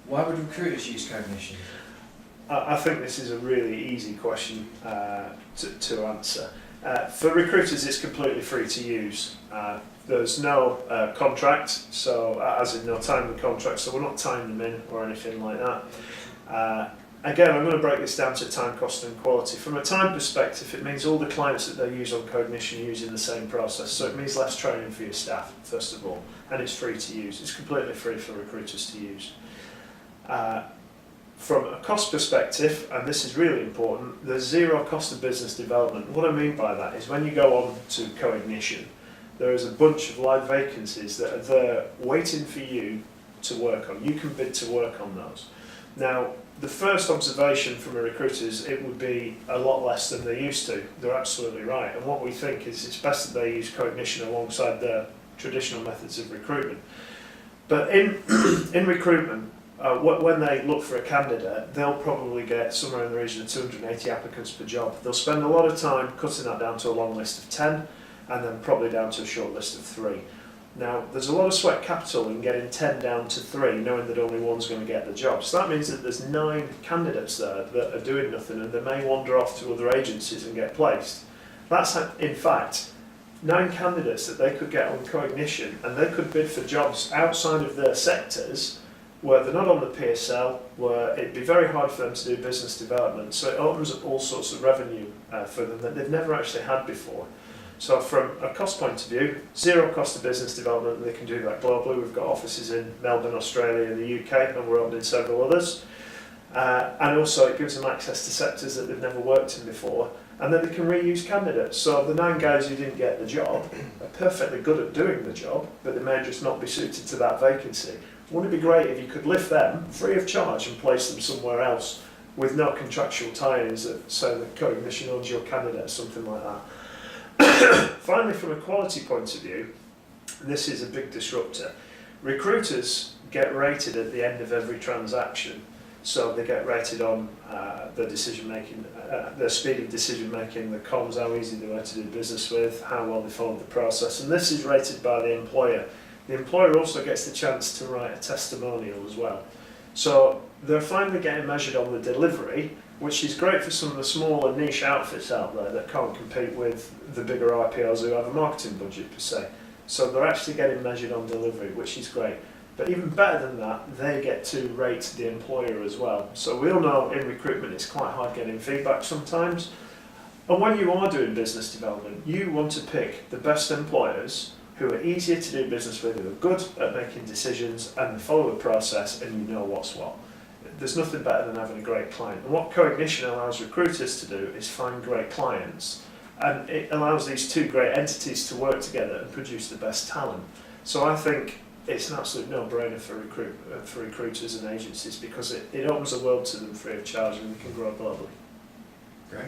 Why would recruiters use Cognition? I think this is a really easy question to answer. For recruiters, it's completely free to use. There's no contract, so as in no time in the contract, so we're not tying them in or anything like that. Again, I'm going to break this down to time, cost and quality. From a time perspective, it means all the clients that they use on Cognition are using the same process, so it means less training for your staff, first of all, and it's free to use. It's completely free for recruiters to use. From a cost perspective, and this is really important, there's zero cost of business development. What I mean by that is when you go on to Cognition, there is a bunch of live vacancies that are there waiting for you to work on. You can bid to work on those. Now, the first observation from a recruiter is it would be a lot less than they used to. They're absolutely right. And what we think is it's best that they use Cognition alongside their traditional methods of recruitment. But in recruitment, when they look for a candidate, they'll probably get somewhere in the region of 280 applicants per job. They'll spend a lot of time cutting that down to a long list of 10 and then probably down to a short list of 3. Now, there's a lot of sweat capital in getting 10 down to 3, knowing that only one's going to get the job. So that means that there's 9 candidates there that are doing nothing and they may wander off to other agencies and get placed. That's, in fact, 9 candidates that they could get on Cognition and they could bid for jobs outside of their sectors where they're not on the PSL, where it'd be very hard for them to do business development. So it opens up all sorts of revenue for them that they've never actually had before. So from a cost point of view, zero cost of business development, they can do that globally. We've got offices in Melbourne, Australia, and the UK, and we're opening several others. And also it gives them access to sectors that they've never worked in before. And then they can reuse candidates. So the 9 guys who didn't get the job are perfectly good at doing the job, but they may just not be suited to that vacancy. Wouldn't it be great if you could lift them free of charge and place them somewhere else with no contractual tie-ins that say that Cognition owns your candidate or something like that? Finally, from a quality point of view, this is a big disruptor. Recruiters get rated at the end of every transaction. So they get rated on their decision making, their speed of decision making, the comms, how easy they were to do business with, how well they followed the process, and this is rated by the employer. The employer also gets the chance to write a testimonial as well. So they're finally getting measured on the delivery, which is great for some of the smaller niche outfits out there that can't compete with the bigger IPOs who have a marketing budget per se. So they're actually getting measured on delivery, which is great. But even better than that, they get to rate the employer as well. So we all know in recruitment it's quite hard getting feedback sometimes. And when you are doing business development, you want to pick the best employers who are easier to do business with, who are good at making decisions and they follow the process and you know what's what. There's nothing better than having a great client. And what Cognition allows recruiters to do is find great clients. And it allows these 2 great entities to work together and produce the best talent. So I think it's an absolute no-brainer for recruiters and agencies because it opens the world to them free of charge and they can grow globally. Great.